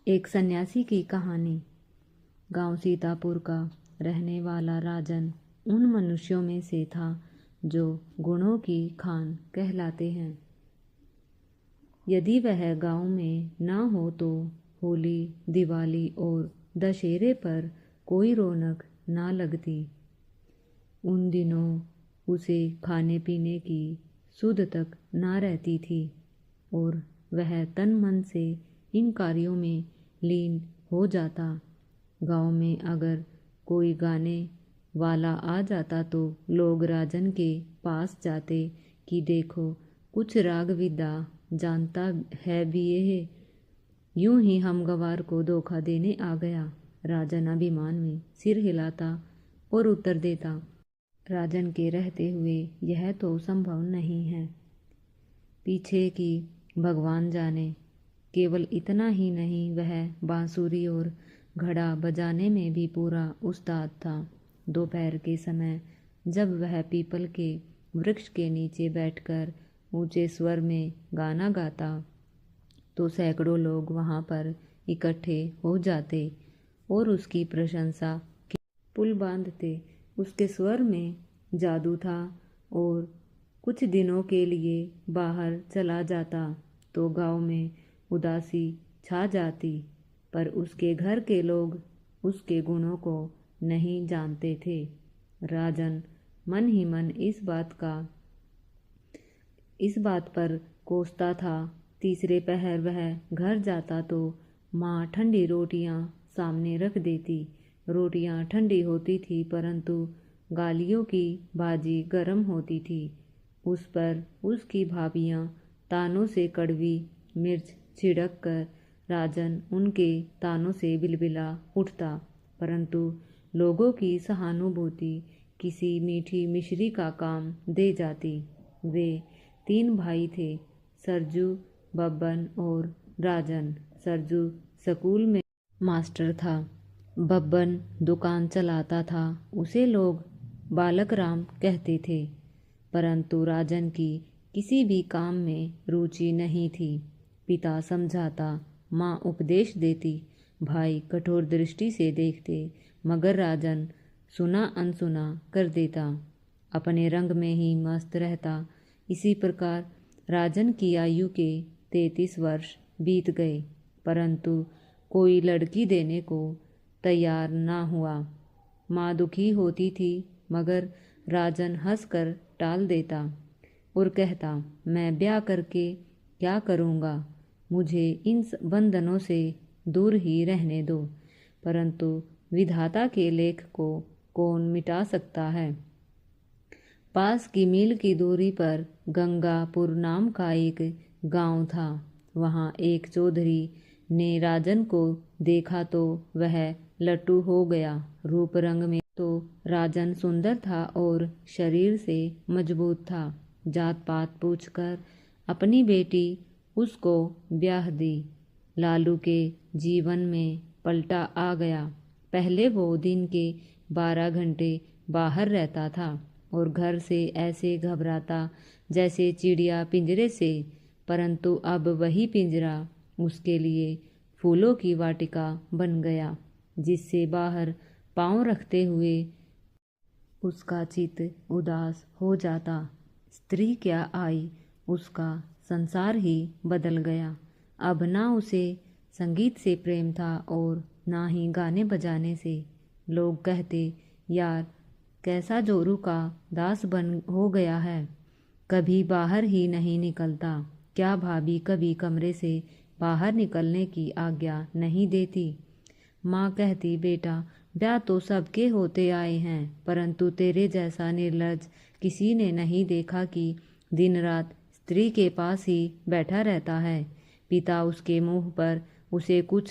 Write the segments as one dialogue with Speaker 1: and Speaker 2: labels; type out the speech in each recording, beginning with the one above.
Speaker 1: एक सन्यासी की कहानी। गांव सीतापुर का रहने वाला राजन उन मनुष्यों में से था जो गुणों की खान कहलाते हैं। यदि वह गांव में न हो तो होली, दिवाली और दशहरे पर कोई रौनक ना लगती। उन दिनों उसे खाने पीने की सुध तक ना रहती थी और वह तन मन से इन कार्यों में लीन हो जाता। गांव में अगर कोई गाने वाला आ जाता तो लोग राजन के पास जाते कि देखो कुछ राग विद्या जानता है भी ये, यूं ही हम गवार को धोखा देने आ गया। राजन अभिमान में सिर हिलाता और उत्तर देता, राजन के रहते हुए यह तो संभव नहीं है। पीछे की भगवान जाने। केवल इतना ही नहीं, वह बांसुरी और घड़ा बजाने में भी पूरा उस्ताद था। दोपहर के समय जब वह पीपल के वृक्ष के नीचे बैठकर ऊंचे स्वर में गाना गाता तो सैकड़ों लोग वहां पर इकट्ठे हो जाते और उसकी प्रशंसा के पुल बांधते। उसके स्वर में जादू था और कुछ दिनों के लिए बाहर चला जाता तो गांव में उदासी छा जाती। पर उसके घर के लोग उसके गुणों को नहीं जानते थे। राजन मन ही मन इस बात पर कोसता था। तीसरे पहर वह घर जाता तो माँ ठंडी रोटियां सामने रख देती। रोटियां ठंडी होती थी परंतु गालियों की भाजी गर्म होती थी। उस पर उसकी भाभियां तानों से कड़वी मिर्च छिड़क कर राजन उनके तानों से बिलबिला उठता। परंतु लोगों की सहानुभूति किसी मीठी मिश्री का काम दे जाती। वे 3 भाई थे, सरजू, बब्बन और राजन। सरजू स्कूल में मास्टर था, बब्बन दुकान चलाता था। उसे लोग बालक राम कहते थे। परंतु राजन की किसी भी काम में रुचि नहीं थी। पिता समझाता, माँ उपदेश देती, भाई कठोर दृष्टि से देखते, मगर राजन सुना अनसुना कर देता, अपने रंग में ही मस्त रहता। इसी प्रकार राजन की आयु के 33 वर्ष बीत गए परंतु कोई लड़की देने को तैयार ना हुआ। माँ दुखी होती थी मगर राजन हंसकर टाल देता और कहता, मैं ब्याह करके क्या करूँगा, मुझे इन बंधनों से दूर ही रहने दो। परंतु विधाता के लेख को कौन मिटा सकता है। पास की मील की दूरी पर गंगापुर नाम का एक गांव था। वहां एक चौधरी ने राजन को देखा तो वह लट्टू हो गया। रूप रंग में तो राजन सुंदर था और शरीर से मजबूत था। जात पात पूछकर अपनी बेटी उसको ब्याह दी। लालू के जीवन में पलटा आ गया। पहले वो दिन के 12 घंटे बाहर रहता था और घर से ऐसे घबराता जैसे चिड़िया पिंजरे से, परंतु अब वही पिंजरा उसके लिए फूलों की वाटिका बन गया, जिससे बाहर पांव रखते हुए उसका चित्त उदास हो जाता। स्त्री क्या आई, उसका संसार ही बदल गया। अब ना उसे संगीत से प्रेम था और ना ही गाने बजाने से। लोग कहते, यार कैसा जोरू का दास बन हो गया है, कभी बाहर ही नहीं निकलता। क्या भाभी कभी कमरे से बाहर निकलने की आज्ञा नहीं देती। माँ कहती, बेटा ब्याह तो सबके होते आए हैं परंतु तेरे जैसा निर्लज्ज किसी ने नहीं देखा कि दिन रात स्त्री के पास ही बैठा रहता है। पिता उसके मुंह पर उसे कुछ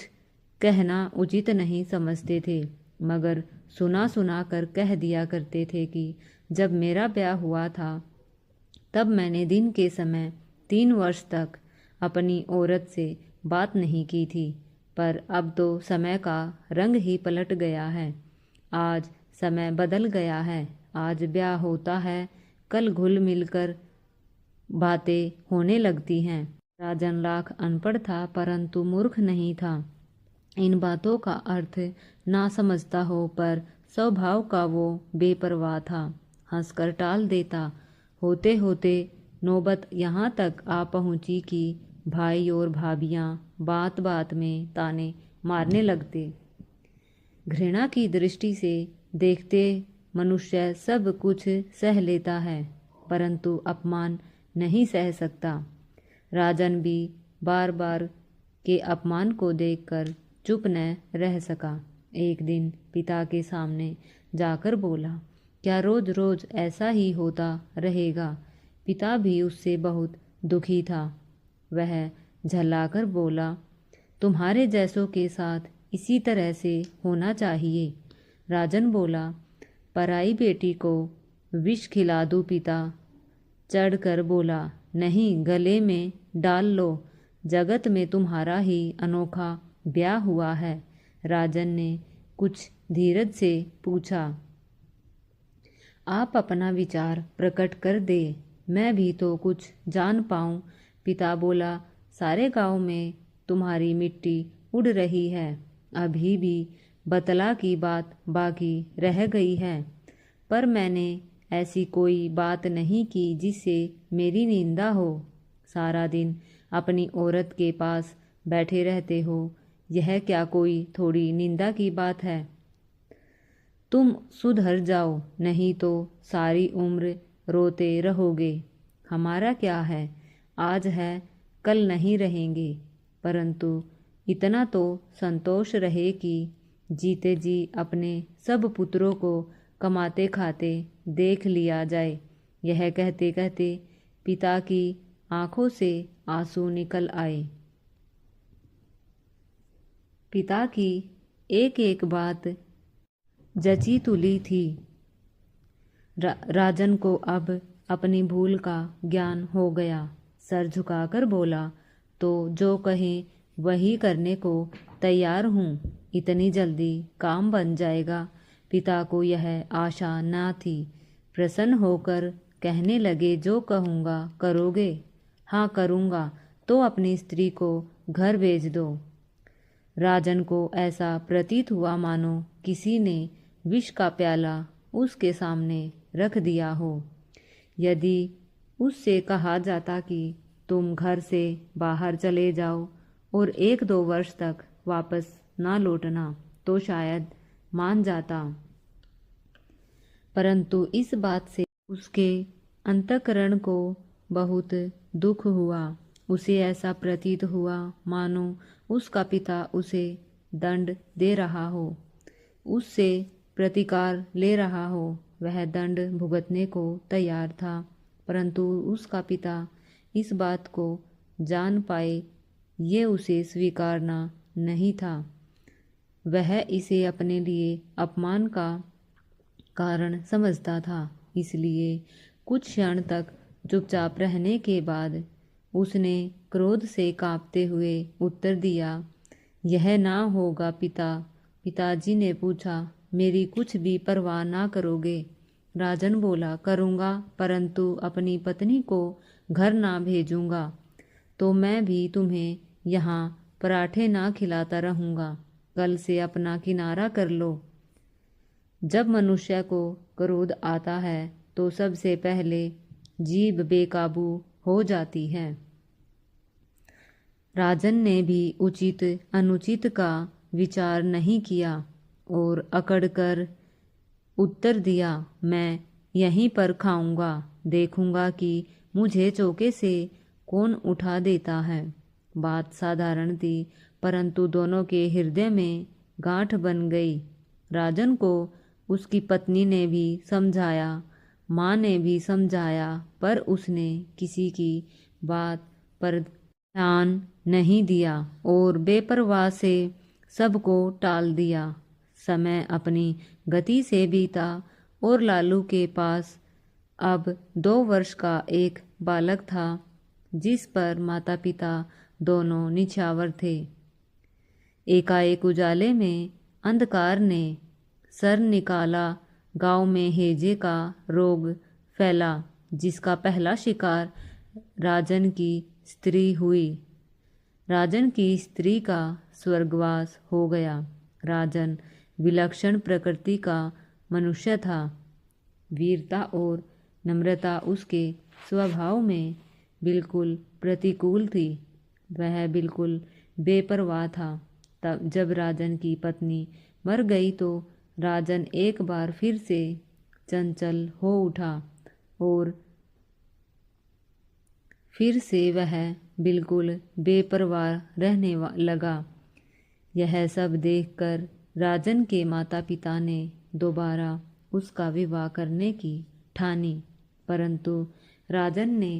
Speaker 1: कहना उचित नहीं समझते थे मगर सुना सुना कर कह दिया करते थे कि जब मेरा ब्याह हुआ था तब मैंने दिन के समय 3 वर्ष तक अपनी औरत से बात नहीं की थी। पर अब तो समय का रंग ही पलट गया है। आज समय बदल गया है। आज ब्याह होता है, कल घुल मिलकर बातें होने लगती हैं। राजन लाख अनपढ़ था परंतु मूर्ख नहीं था। इन बातों का अर्थ ना समझता हो, पर स्वभाव का वो बेपरवाह था, हंसकर टाल देता। होते होते नौबत यहाँ तक आ पहुँची कि भाई और भाभियाँ बात बात में ताने मारने लगते। घृणा की दृष्टि से देखते मनुष्य सब कुछ सह लेता है, परंतु अपमान नहीं सह सकता। राजन भी बार बार के अपमान को देखकर चुप न रह सका। एक दिन पिता के सामने जाकर बोला, क्या रोज रोज ऐसा ही होता रहेगा? पिता भी उससे बहुत दुखी था। वह झल्लाकर बोला, तुम्हारे जैसों के साथ इसी तरह से होना चाहिए। राजन बोला, पराई बेटी को विष खिला दूं पिता? चढ़कर बोला, नहीं, गले में डाल लो, जगत में तुम्हारा ही अनोखा ब्याह हुआ है। राजन ने कुछ धीरज से पूछा, आप अपना विचार प्रकट कर दे, मैं भी तो कुछ जान पाऊं। पिता बोला, सारे गांव में तुम्हारी मिट्टी उड़ रही है, अभी भी बतला की बात बाकी रह गई है, पर मैंने ऐसी कोई बात नहीं की जिससे मेरी निंदा हो। सारा दिन अपनी औरत के पास बैठे रहते हो, यह क्या कोई थोड़ी निंदा की बात है? तुम सुधर जाओ, नहीं तो सारी उम्र रोते रहोगे। हमारा क्या है, आज है कल नहीं रहेंगे, परंतु इतना तो संतोष रहे कि जीते जी अपने सब पुत्रों को कमाते खाते देख लिया जाए। यह कहते कहते पिता की आंखों से आंसू निकल आए। पिता की एक एक बात जची तुली थी। राजन को अब अपनी भूल का ज्ञान हो गया। सर झुकाकर बोला, तो जो कहें वही करने को तैयार हूँ। इतनी जल्दी काम बन जाएगा, पिता को यह आशा न थी। प्रसन्न होकर कहने लगे, जो कहूँगा करोगे? हाँ करूँगा, तो अपनी स्त्री को घर भेज दो। राजन को ऐसा प्रतीत हुआ मानो किसी ने विष का प्याला उसके सामने रख दिया हो। यदि उससे कहा जाता कि तुम घर से बाहर चले जाओ और 1-2 वर्ष तक वापस ना लौटना, तो शायद मान जाता, परंतु इस बात से उसके अंतःकरण को बहुत दुख हुआ। उसे ऐसा प्रतीत हुआ मानो उसका पिता उसे दंड दे रहा हो, उससे प्रतिकार ले रहा हो। वह दंड भुगतने को तैयार था, परंतु उसका पिता इस बात को जान पाए ये उसे स्वीकारना नहीं था। वह इसे अपने लिए अपमान का कारण समझता था। इसलिए कुछ क्षण तक चुपचाप रहने के बाद उसने क्रोध से कांपते हुए उत्तर दिया, यह ना होगा पिता। पिताजी ने पूछा, मेरी कुछ भी परवाह ना करोगे? राजन बोला, करूँगा, परंतु अपनी पत्नी को घर ना भेजूँगा तो मैं भी तुम्हें यहाँ पराठे ना खिलाता रहूँगा। कल से अपना किनारा कर लो। जब मनुष्य को क्रोध आता है तो सबसे पहले जीभ बेकाबू हो जाती है। राजन ने भी उचित अनुचित का विचार नहीं किया और अकड़कर उत्तर दिया, मैं यहीं पर खाऊंगा, देखूंगा कि मुझे चौके से कौन उठा देता है। बात साधारण थी, परंतु दोनों के हृदय में गांठ बन गई। राजन को उसकी पत्नी ने भी समझाया, माँ ने भी समझाया, पर उसने किसी की बात पर ध्यान नहीं दिया और बेपरवाह से सबको टाल दिया। समय अपनी गति से बीता और लालू के पास अब 2 वर्ष का एक बालक था, जिस पर माता पिता दोनों निछावर थे। एकाएक उजाले में अंधकार ने सर निकाला। गांव में हैजे का रोग फैला, जिसका पहला शिकार राजन की स्त्री हुई। राजन की स्त्री का स्वर्गवास हो गया। राजन विलक्षण प्रकृति का मनुष्य था। वीरता और नम्रता उसके स्वभाव में बिल्कुल प्रतिकूल थी। वह बिल्कुल बेपरवाह था। तब जब राजन की पत्नी मर गई तो राजन एक बार फिर से चंचल हो उठा और फिर से वह बिल्कुल बेपरवाह रहने लगा। यह सब देखकर राजन के माता पिता ने दोबारा उसका विवाह करने की ठानी, परंतु राजन ने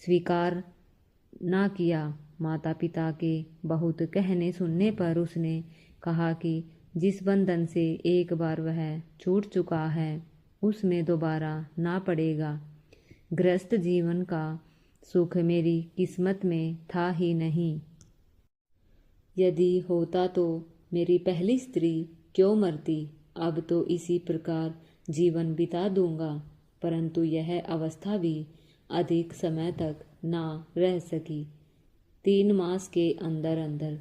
Speaker 1: स्वीकार ना किया। माता पिता के बहुत कहने सुनने पर उसने कहा कि जिस बंधन से एक बार वह छूट चुका है उसमें दोबारा ना पड़ेगा। गृहस्थ जीवन का सुख मेरी किस्मत में था ही नहीं। यदि होता तो मेरी पहली स्त्री क्यों मरती। अब तो इसी प्रकार जीवन बिता दूंगा। परंतु यह अवस्था भी अधिक समय तक ना रह सकी। 3 मास के अंदर अंदर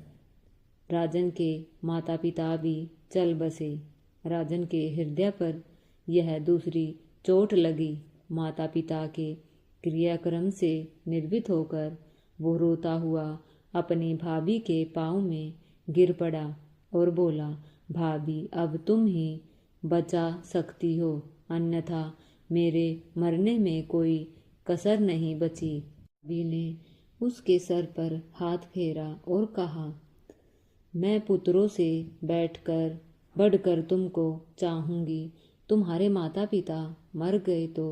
Speaker 1: राजन के माता पिता भी चल बसे। राजन के हृदय पर यह दूसरी चोट लगी। माता पिता के क्रियाक्रम से निर्भीत होकर वो रोता हुआ अपनी भाभी के पाँव में गिर पड़ा और बोला, भाभी अब तुम ही बचा सकती हो, अन्यथा मेरे मरने में कोई कसर नहीं बची। भाभी ने उसके सर पर हाथ फेरा और कहा, मैं पुत्रों से बढ़कर तुमको चाहूँगी। तुम्हारे माता पिता मर गए तो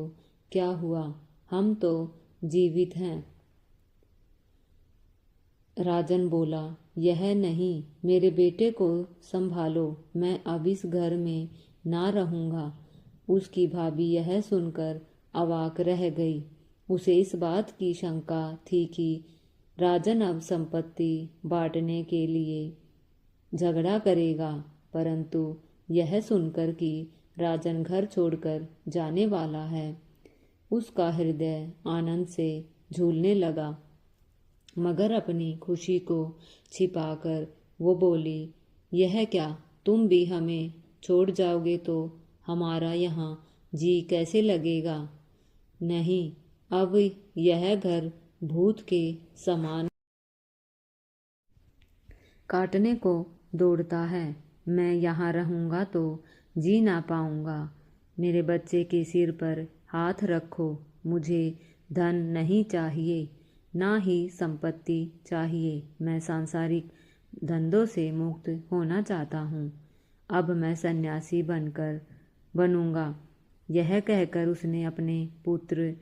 Speaker 1: क्या हुआ, हम तो जीवित हैं। राजन बोला, यह नहीं, मेरे बेटे को संभालो, मैं अब इस घर में ना रहूँगा। उसकी भाभी यह सुनकर अवाक रह गई। उसे इस बात की शंका थी कि राजन अब संपत्ति बांटने के लिए झगड़ा करेगा, परंतु यह सुनकर कि राजन घर छोड़कर जाने वाला है, उसका हृदय आनंद से झूलने लगा। मगर अपनी खुशी को छिपाकर वो बोली, यह क्या, तुम भी हमें छोड़ जाओगे तो हमारा यहाँ जी कैसे लगेगा। नहीं, अब यह घर भूत के समान काटने को दौड़ता है। मैं यहाँ रहूँगा तो जी ना पाऊँगा। मेरे बच्चे के सिर पर हाथ रखो। मुझे धन नहीं चाहिए, ना ही संपत्ति चाहिए। मैं सांसारिक धंधों से मुक्त होना चाहता हूँ। अब मैं सन्यासी बनूंगा। यह कहकर उसने अपने पुत्र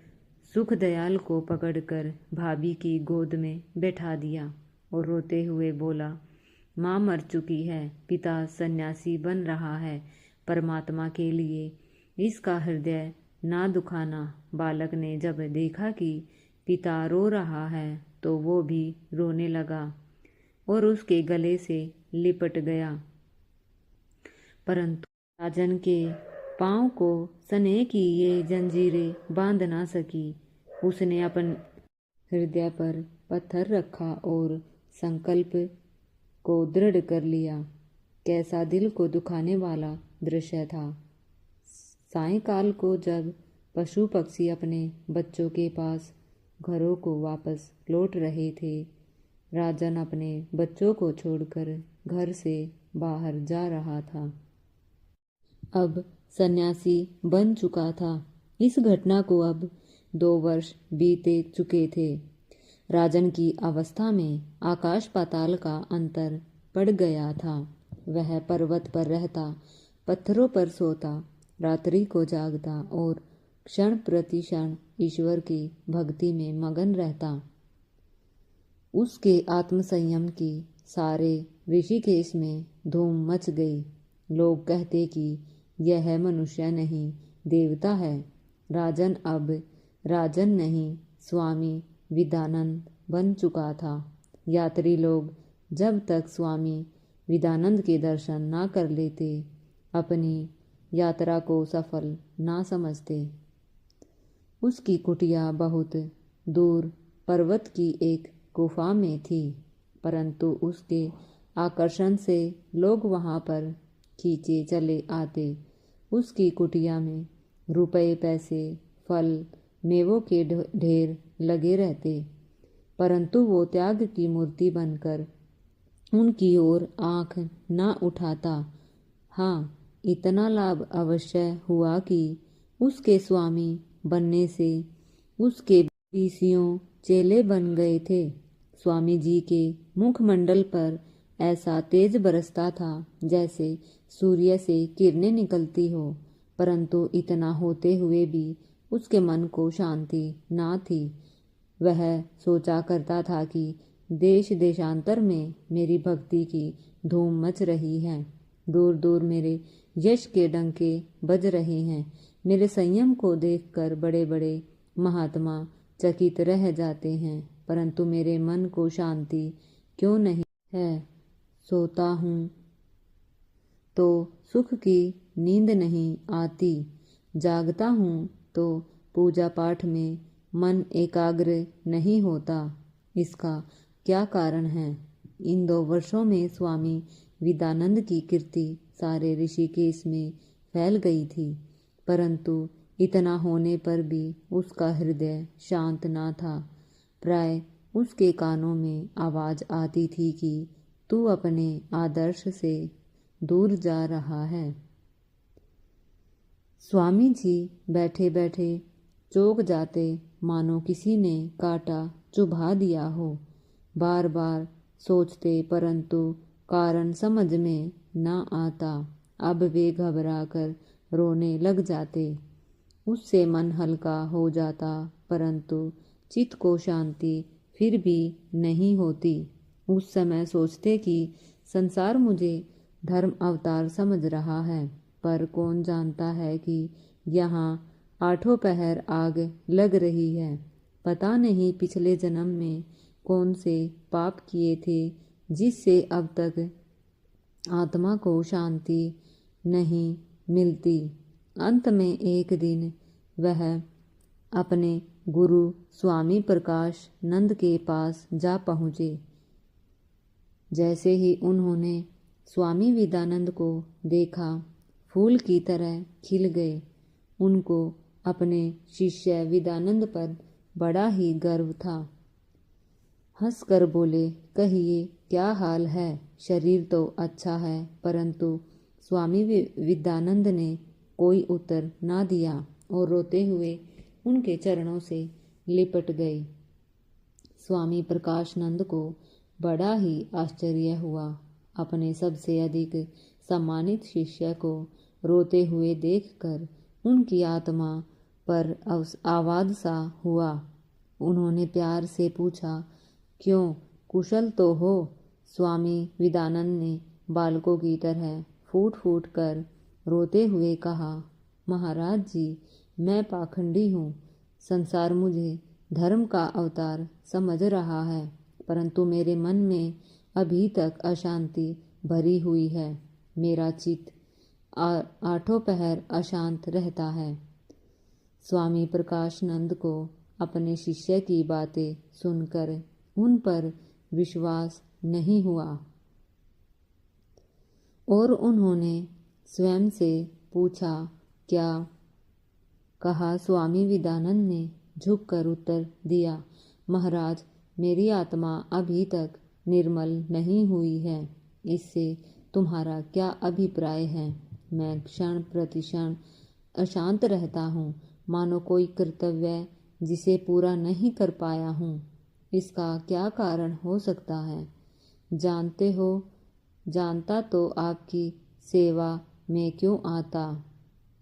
Speaker 1: सुखदयाल को पकड़कर भाभी की गोद में बैठा दिया और रोते हुए बोला, माँ मर चुकी है, पिता सन्यासी बन रहा है, परमात्मा के लिए इसका हृदय ना दुखाना। बालक ने जब देखा कि पिता रो रहा है तो वो भी रोने लगा और उसके गले से लिपट गया, परंतु राजन के पाँव को स्नेह की ये जंजीरें बांध ना सकी। उसने अपन हृदय पर पत्थर रखा और संकल्प को दृढ़ कर लिया। कैसा दिल को दुखाने वाला दृश्य था। सायंकाल को जब पशु पक्षी अपने बच्चों के पास घरों को वापस लौट रहे थे, राजन अपने बच्चों को छोड़कर घर से बाहर जा रहा था। अब सन्यासी बन चुका था। इस घटना को अब 2 वर्ष बीते चुके थे। राजन की अवस्था में आकाश पाताल का अंतर पड़ गया था। वह पर्वत पर रहता, पत्थरों पर सोता, रात्रि को जागता और क्षण प्रति क्षण ईश्वर की भक्ति में मगन रहता। उसके आत्मसंयम की सारे ऋषिकेश में धूम मच गई। लोग कहते कि यह मनुष्य नहीं, देवता है। राजन अब राजन नहीं, स्वामी विदानंद बन चुका था। यात्री लोग जब तक स्वामी विदानंद के दर्शन ना कर लेते, अपनी यात्रा को सफल ना समझते। उसकी कुटिया बहुत दूर पर्वत की एक गुफा में थी। परंतु उसके आकर्षण से लोग वहाँ पर खींचे चले आते। उसकी कुटिया में रुपए पैसे फल मेवों के ढेर लगे रहते, परंतु वो त्याग की मूर्ति बनकर उनकी ओर आंख न उठाता। हाँ, इतना लाभ अवश्य हुआ कि उसके स्वामी बनने से उसके पीसियों चेले बन गए थे। स्वामी जी के मुखमंडल पर ऐसा तेज बरसता था जैसे सूर्य से किरणें निकलती हो, परंतु इतना होते हुए भी उसके मन को शांति ना थी। वह सोचा करता था कि देश देशांतर में मेरी भक्ति की धूम मच रही है, दूर दूर मेरे यश के डंके बज रहे हैं। मेरे संयम को देखकर बड़े बड़े महात्मा चकित रह जाते हैं, परंतु मेरे मन को शांति क्यों नहीं है। सोता हूँ तो सुख की नींद नहीं आती, जागता हूँ तो पूजा पाठ में मन एकाग्र नहीं होता। इसका क्या कारण है? इन 2 वर्षों में स्वामी विदानंद की कीर्ति सारे ऋषिकेश में फैल गई थी, परंतु इतना होने पर भी उसका हृदय शांत ना था। प्राय उसके कानों में आवाज आती थी कि तू अपने आदर्श से दूर जा रहा है। स्वामी जी बैठे बैठे चौंक जाते, मानो किसी ने कांटा चुभा दिया हो। बार बार सोचते, परंतु कारण समझ में न आता। अब वे घबरा कर रोने लग जाते। उससे मन हल्का हो जाता, परंतु चित्त को शांति फिर भी नहीं होती। उस समय सोचते कि संसार मुझे धर्म अवतार समझ रहा है, पर कौन जानता है कि यहाँ 8 पहर आग लग रही है। पता नहीं पिछले जन्म में कौन से पाप किए थे जिससे अब तक आत्मा को शांति नहीं मिलती। अंत में एक दिन वह अपने गुरु स्वामी प्रकाश नंद के पास जा पहुँचे। जैसे ही उन्होंने स्वामी विदानंद को देखा, फूल की तरह खिल गए। उनको अपने शिष्य विदानंद पर बड़ा ही गर्व था। हंसकर बोले, कहिए क्या हाल है? शरीर तो अच्छा है, परंतु स्वामी विदानंद ने कोई उत्तर ना दिया और रोते हुए उनके चरणों से लिपट गए। स्वामी प्रकाशानंद को बड़ा ही आश्चर्य हुआ। अपने सबसे अधिक सम्मानित शिष्य को रोते हुए देखकर उनकी आत्मा पर आवाज सा हुआ। उन्होंने प्यार से पूछा, क्यों, कुशल तो हो? स्वामी विदानंद ने बालकों की तरह फूट फूट कर रोते हुए कहा, महाराज जी, मैं पाखंडी हूँ। संसार मुझे धर्म का अवतार समझ रहा है, परंतु मेरे मन में अभी तक अशांति भरी हुई है। मेरा चित्त 8 पहर अशांत रहता है। स्वामी प्रकाशानंद को अपने शिष्य की बातें सुनकर उन पर विश्वास नहीं हुआ और उन्होंने स्वयं से पूछा, क्या? कहा। स्वामी विदानंद ने झुककर उत्तर दिया, महाराज, मेरी आत्मा अभी तक निर्मल नहीं हुई है। इससे तुम्हारा क्या अभिप्राय है? मैं क्षण प्रतिक्षण अशांत रहता हूँ, मानो कोई कर्तव्य जिसे पूरा नहीं कर पाया हूँ। इसका क्या कारण हो सकता है? जानते हो, जानता तो आपकी सेवा में क्यों आता।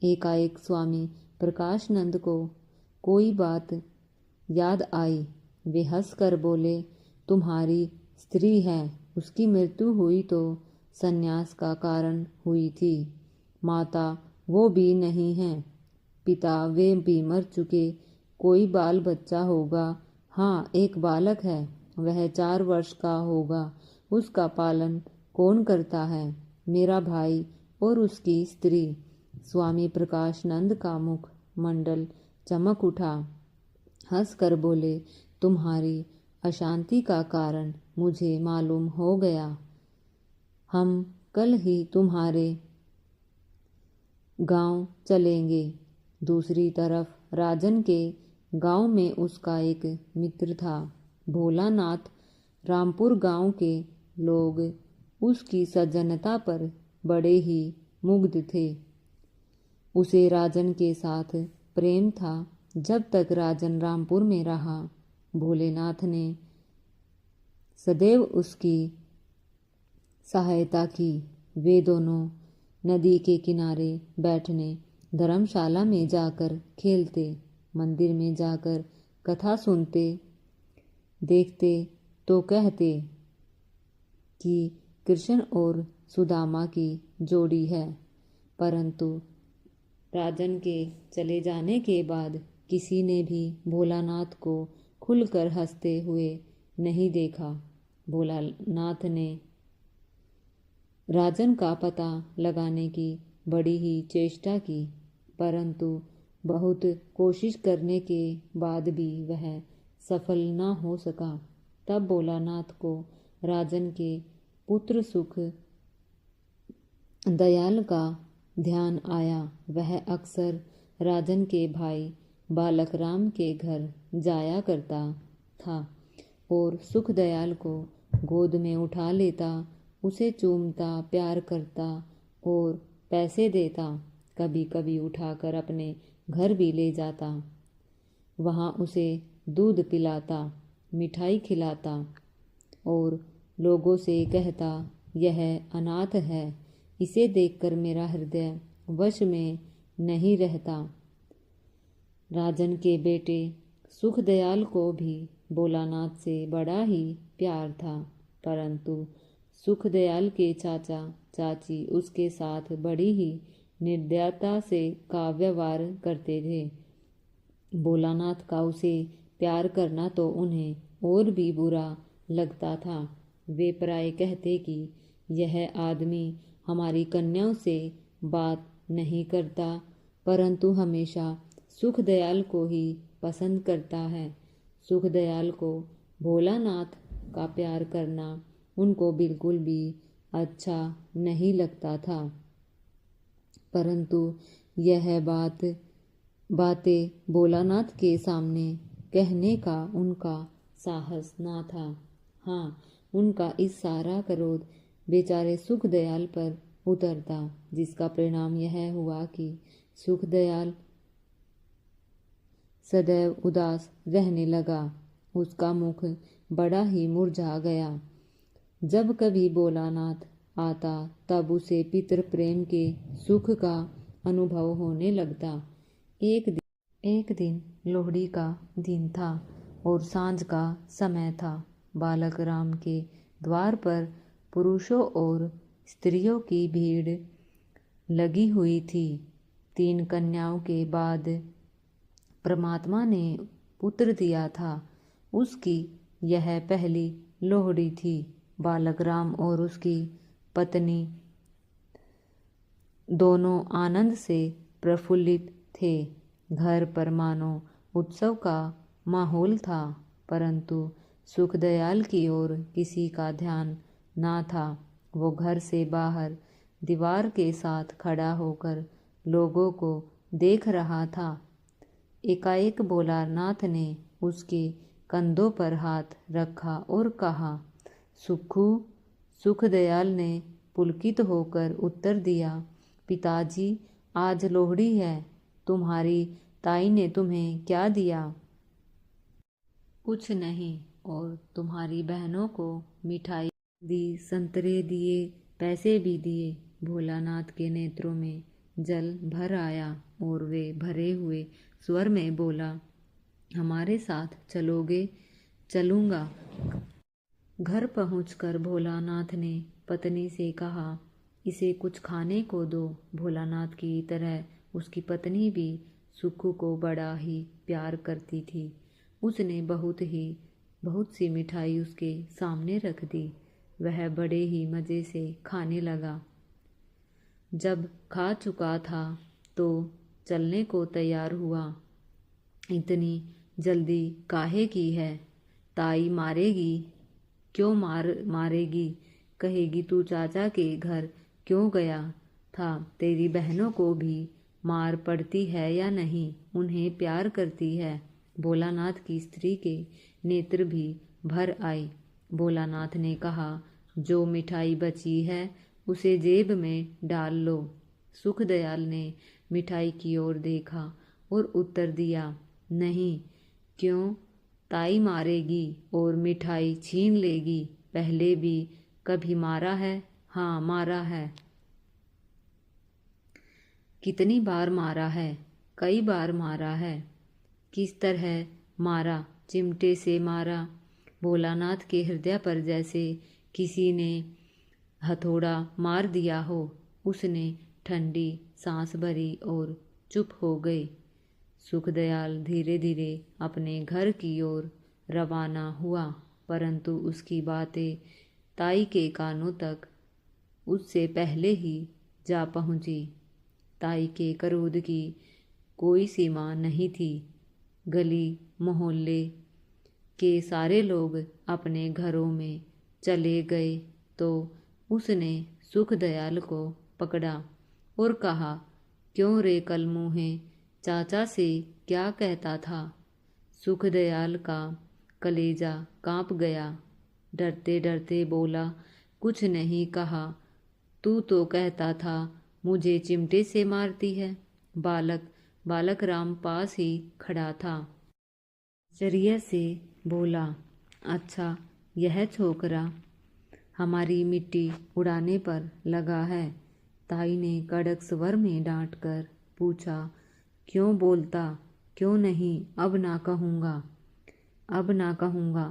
Speaker 1: एकाएक स्वामी प्रकाशानंद को कोई बात याद आई। वे हंसकर बोले, तुम्हारी स्त्री है, उसकी मृत्यु हुई तो संन्यास का कारण हुई थी। माता वो भी नहीं है, पिता वे भी मर चुके। कोई बाल बच्चा होगा? हाँ, एक बालक है, वह 4 वर्ष का होगा। उसका पालन कौन करता है? मेरा भाई और उसकी स्त्री। स्वामी प्रकाशानंद का मुख मंडल चमक उठा। हंसकर बोले, तुम्हारी अशांति का कारण मुझे मालूम हो गया। हम कल ही तुम्हारे गांव चलेंगे। दूसरी तरफ राजन के गांव में उसका एक मित्र था, भोलानाथ। रामपुर गांव के लोग उसकी सज्जनता पर बड़े ही मुग्ध थे। उसे राजन के साथ प्रेम था। जब तक राजन रामपुर में रहा, भोलेनाथ ने सदैव उसकी सहायता की। वे दोनों नदी के किनारे बैठने, धर्मशाला में जाकर खेलते, मंदिर में जाकर कथा सुनते, देखते तो कहते कि कृष्ण और सुदामा की जोड़ी है। परंतु राजन के चले जाने के बाद किसी ने भी भोलानाथ को खुलकर हंसते हुए नहीं देखा। भोलानाथ ने राजन का पता लगाने की बड़ी ही चेष्टा की, परंतु बहुत कोशिश करने के बाद भी वह सफल न हो सका। तब भोलानाथ को राजन के पुत्र सुख दयाल का ध्यान आया। वह अक्सर राजन के भाई बालक राम के घर जाया करता था और सुख दयाल को गोद में उठा लेता, उसे चूमता, प्यार करता और पैसे देता। कभी कभी उठाकर अपने घर भी ले जाता। वहाँ उसे दूध पिलाता, मिठाई खिलाता और लोगों से कहता, यह अनाथ है, इसे देखकर मेरा हृदय वश में नहीं रहता। राजन के बेटे सुखदयाल को भी भोलानाथ से बड़ा ही प्यार था, परंतु सुखदयाल के चाचा चाची उसके साथ बड़ी ही निर्दयता से का व्यवहार करते थे। भोलानाथ का उसे प्यार करना तो उन्हें और भी बुरा लगता था। वे प्राय कहते कि यह आदमी हमारी कन्याओं से बात नहीं करता, परंतु हमेशा सुखदयाल को ही पसंद करता है। सुखदयाल को भोलानाथ का प्यार करना उनको बिल्कुल भी अच्छा नहीं लगता था, परंतु यह बातें भोलानाथ के सामने कहने का उनका साहस न था। हाँ, उनका इस सारा क्रोध बेचारे सुखदयाल पर उतरता, जिसका परिणाम यह हुआ कि सुखदयाल सदैव उदास रहने लगा। उसका मुख बड़ा ही मुरझा गया। जब कभी भोलानाथ आता तब उसे पितृ प्रेम के सुख का अनुभव होने लगता। एक दिन लोहड़ी का दिन था और सांझ का समय था। बालक राम के द्वार पर पुरुषों और स्त्रियों की भीड़ लगी हुई थी। 3 कन्याओं के बाद परमात्मा ने पुत्र दिया था। उसकी यह पहली लोहड़ी थी। बालक राम और उसकी पत्नी दोनों आनंद से प्रफुल्लित थे। घर पर मानो उत्सव का माहौल था, परंतु सुखदयाल की ओर किसी का ध्यान ना था। वो घर से बाहर दीवार के साथ खड़ा होकर लोगों को देख रहा था। एकाएक भोलानाथ ने उसके कंधों पर हाथ रखा और कहा, सुखू। सुखदयाल ने पुलकित होकर उत्तर दिया, पिताजी, आज लोहड़ी है, तुम्हारी ताई ने तुम्हें क्या दिया? कुछ नहीं, और तुम्हारी बहनों को मिठाई दी, संतरे दिए, पैसे भी दिए। भोलानाथ के नेत्रों में जल भर आया और वे भरे हुए स्वर में बोला, हमारे साथ चलोगे? चलूँगा। घर पहुंचकर भोलानाथ ने पत्नी से कहा, इसे कुछ खाने को दो। भोलानाथ की तरह उसकी पत्नी भी सुक्खू को बड़ा ही प्यार करती थी। उसने बहुत सी मिठाई उसके सामने रख दी। वह बड़े ही मज़े से खाने लगा। जब खा चुका था तो चलने को तैयार हुआ। इतनी जल्दी काहे की है? ताई मारेगी। क्यों मारेगी? कहेगी तू चाचा के घर क्यों गया था? तेरी बहनों को भी मार पड़ती है या नहीं? उन्हें प्यार करती है? भोलानाथ की स्त्री के नेत्र भी भर आए। भोलानाथ ने कहा, जो मिठाई बची है उसे जेब में डाल लो। सुखदयाल ने मिठाई की ओर देखा और उत्तर दिया, नहीं। क्यों? ताई मारेगी और मिठाई छीन लेगी। पहले भी कभी मारा है? हाँ, मारा है। कितनी बार मारा है? कई बार मारा है। किस तरह मारा? चिमटे से मारा। भोलानाथ के हृदय पर जैसे किसी ने हथौड़ा मार दिया हो। उसने ठंडी सांस भरी और चुप हो गए। सुखदयाल धीरे धीरे अपने घर की ओर रवाना हुआ, परंतु उसकी बातें ताई के कानों तक उससे पहले ही जा पहुंची। ताई के क्रोध की कोई सीमा नहीं थी। गली मोहल्ले के सारे लोग अपने घरों में चले गए तो उसने सुखदयाल को पकड़ा और कहा, क्यों रे कलमुहे, चाचा से क्या कहता था? सुखदयाल का कलेजा कांप गया। डरते डरते बोला, कुछ नहीं कहा। तू तो कहता था मुझे चिमटे से मारती है। बालक राम पास ही खड़ा था। आश्चर्य से बोला, अच्छा, यह छोकरा हमारी मिट्टी उड़ाने पर लगा है। ताई ने कड़क स्वर में डांट कर पूछा, क्यों बोलता क्यों नहीं? अब ना कहूँगा, अब ना कहूँगा।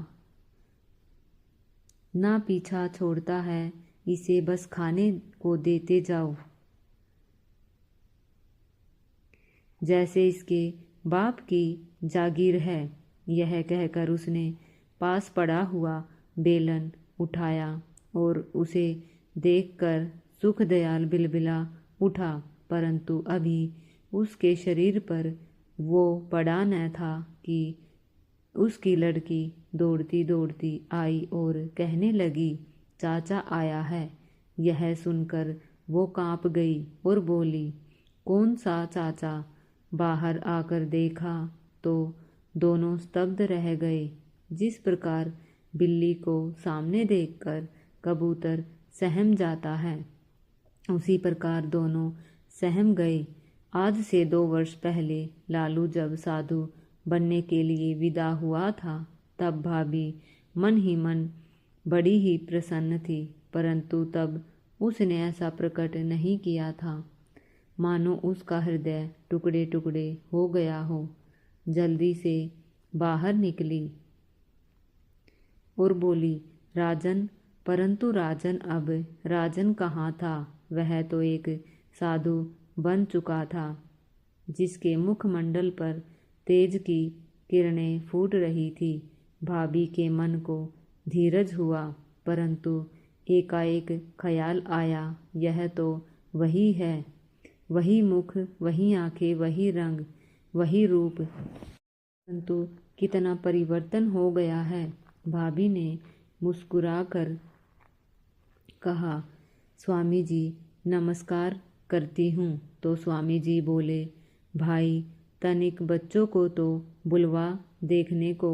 Speaker 1: ना पीछा छोड़ता है, इसे बस खाने को देते जाओ, जैसे इसके बाप की जागीर है। यह कहकर उसने पास पड़ा हुआ बेलन उठाया और उसे देखकर सुखदयाल बिलबिला उठा, परंतु अभी उसके शरीर पर वो पड़ा न था कि उसकी लड़की दौड़ती दौड़ती आई और कहने लगी, चाचा आया है। यह सुनकर वो कांप गई और बोली, कौन सा चाचा? बाहर आकर देखा तो दोनों स्तब्ध रह गए। जिस प्रकार बिल्ली को सामने देखकर कबूतर सहम जाता है, उसी प्रकार दोनों सहम गए। आज से 2 वर्ष पहले लालू जब साधु बनने के लिए विदा हुआ था, तब भाभी मन ही मन बड़ी ही प्रसन्न थी, परंतु तब उसने ऐसा प्रकट नहीं किया था। मानो उसका हृदय टुकड़े टुकड़े हो गया हो। जल्दी से बाहर निकली और बोली, राजन। परंतु राजन अब राजन कहाँ था? वह तो एक साधु बन चुका था, जिसके मुखमंडल पर तेज की किरणें फूट रही थी। भाभी के मन को धीरज हुआ, परंतु एकाएक ख्याल आया, यह तो वही है, वही मुख, वही आंखें, वही रंग, वही रूप, परंतु कितना परिवर्तन हो गया है। भाभी ने मुस्कुराकर कहा, स्वामी जी नमस्कार करती हूँ। तो स्वामी जी बोले, भाई तनिक बच्चों को तो बुलवा, देखने को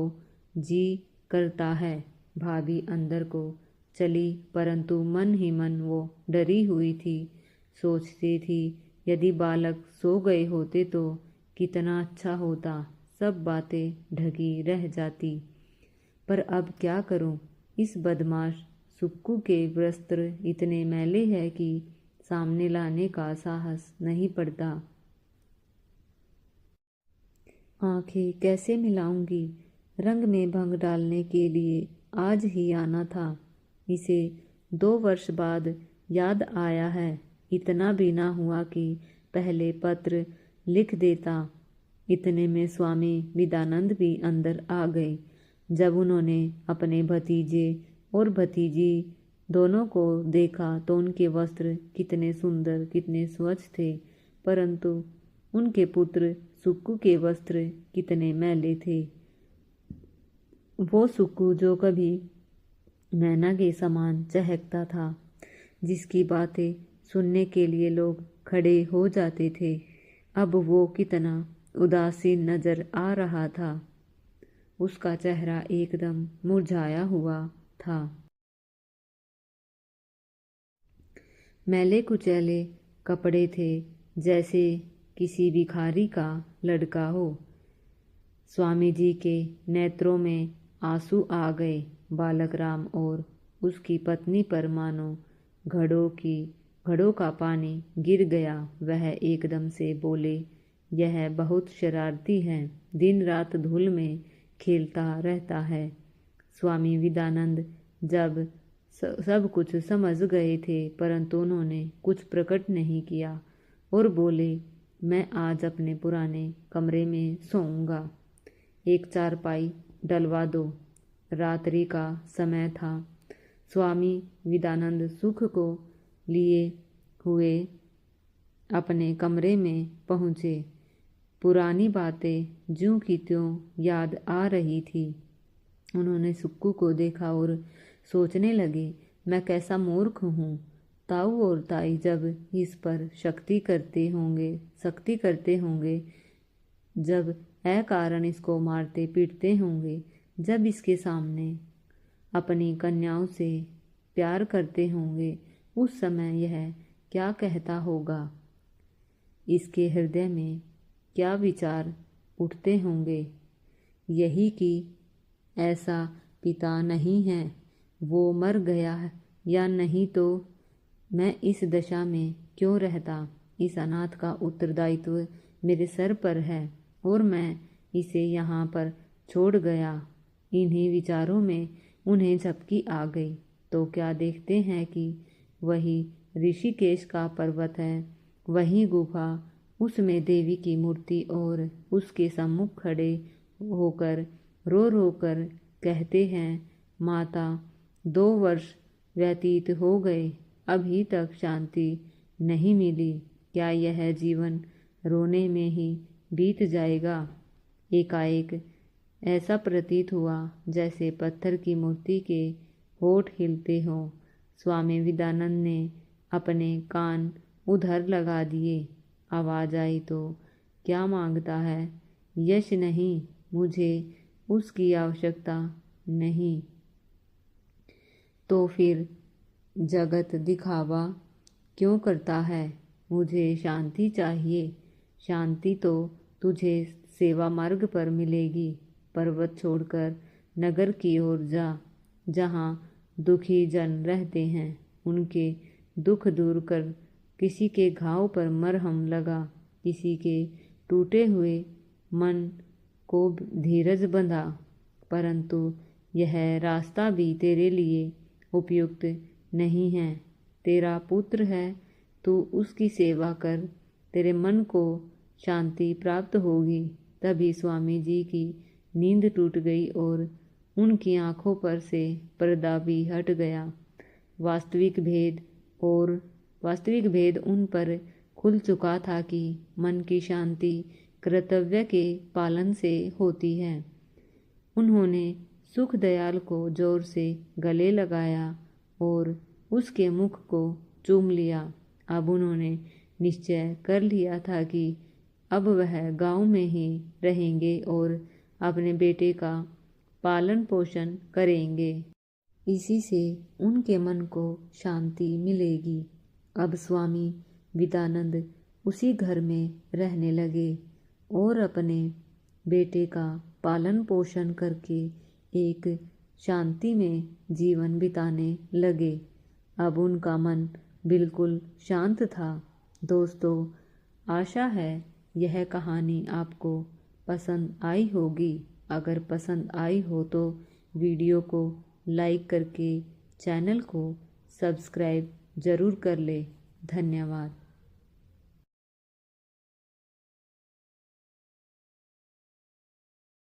Speaker 1: जी करता है। भाभी अंदर को चली, परंतु मन ही मन वो डरी हुई थी। सोचती थी, यदि बालक सो गए होते तो कितना अच्छा होता, सब बातें ढकी रह जाती। पर अब क्या करूं? इस बदमाश सुक्कू के वस्त्र इतने मैले हैं कि सामने लाने का साहस नहीं पड़ता। आंखें कैसे मिलाऊंगी? रंग में भंग डालने के लिए आज ही आना था। इसे 2 वर्ष बाद याद आया है। इतना भी ना हुआ कि पहले पत्र लिख देता। इतने में स्वामी विदानंद भी अंदर आ गए। जब उन्होंने अपने भतीजे और भतीजी दोनों को देखा तो उनके वस्त्र कितने सुंदर, कितने स्वच्छ थे, परंतु उनके पुत्र सुक्कू के वस्त्र कितने मैले थे। वो सुक्कू जो कभी मैना के समान चहकता था, जिसकी बातें सुनने के लिए लोग खड़े हो जाते थे। अब वो कितना उदासीन नजर आ रहा था। उसका चेहरा एकदम मुरझाया हुआ था। मैले कुचैले कपड़े थे, जैसे किसी भिखारी का लड़का हो। स्वामी जी के नेत्रों में आंसू आ गए। बालक राम और उसकी पत्नी पर मानो घड़ों का पानी गिर गया। वह एकदम से बोले, यह बहुत शरारती है, दिन रात धूल में खेलता रहता है। स्वामी विदानंद जब सब कुछ समझ गए थे, परंतु उन्होंने कुछ प्रकट नहीं किया और बोले, मैं आज अपने पुराने कमरे में सोऊंगा। एक चारपाई डलवा दो। रात्रि का समय था। स्वामी विदानंद सुख को लिए हुए अपने कमरे में पहुँचे। पुरानी बातें ज्यों की त्यों याद आ रही थी। उन्होंने सुक्कू को देखा और सोचने लगे, मैं कैसा मूर्ख हूँ। ताऊ और ताई जब इस पर सख्ती करते होंगे, जब अकारण इसको मारते पीटते होंगे, जब इसके सामने अपनी कन्याओं से प्यार करते होंगे, उस समय यह क्या कहता होगा। इसके हृदय में क्या विचार उठते होंगे। यही कि ऐसा पिता नहीं है, वो मर गया है, या नहीं तो मैं इस दशा में क्यों रहता। इस अनाथ का उत्तरदायित्व मेरे सर पर है और मैं इसे यहाँ पर छोड़ गया। इन्हीं विचारों में उन्हें झपकी आ गई तो क्या देखते हैं कि वही ऋषिकेश का पर्वत है, वही गुफा, उसमें देवी की मूर्ति और उसके सम्मुख खड़े होकर रो रो कर कहते हैं, माता 2 वर्ष व्यतीत हो गए, अभी तक शांति नहीं मिली। क्या यह जीवन रोने में ही बीत जाएगा। एकाएक ऐसा प्रतीत हुआ जैसे पत्थर की मूर्ति के होठ हिलते हों। स्वामी विदानंद ने अपने कान उधर लगा दिए। आवाज आई तो क्या मांगता है। यश नहीं, मुझे उसकी आवश्यकता नहीं। तो फिर जगत दिखावा क्यों करता है। मुझे शांति चाहिए। शांति तो तुझे सेवा मार्ग पर मिलेगी। पर्वत छोड़कर नगर की ओर जा, जहाँ दुखी जन रहते हैं। उनके दुख दूर कर। किसी के घाव पर मरहम लगा, किसी के टूटे हुए मन को धीरज बंधा। परंतु यह रास्ता भी तेरे लिए उपयुक्त नहीं है। तेरा पुत्र है, तू उसकी सेवा कर, तेरे मन को शांति प्राप्त होगी। तभी स्वामी जी की नींद टूट गई और उनकी आंखों पर से पर्दा भी हट गया। वास्तविक भेद उन पर खुल चुका था कि मन की शांति कर्तव्य के पालन से होती है। उन्होंने सुख दयाल को जोर से गले लगाया और उसके मुख को चूम लिया। अब उन्होंने निश्चय कर लिया था कि अब वह गांव में ही रहेंगे और अपने बेटे का पालन पोषण करेंगे। इसी से उनके मन को शांति मिलेगी। अब स्वामी विदानंद उसी घर में रहने लगे और अपने बेटे का पालन पोषण करके एक शांति में जीवन बिताने लगे। अब उनका मन बिल्कुल शांत था। दोस्तों, आशा है यह कहानी आपको पसंद आई होगी। अगर पसंद आई हो तो वीडियो को लाइक करके चैनल को सब्सक्राइब ज़रूर कर ले। धन्यवाद।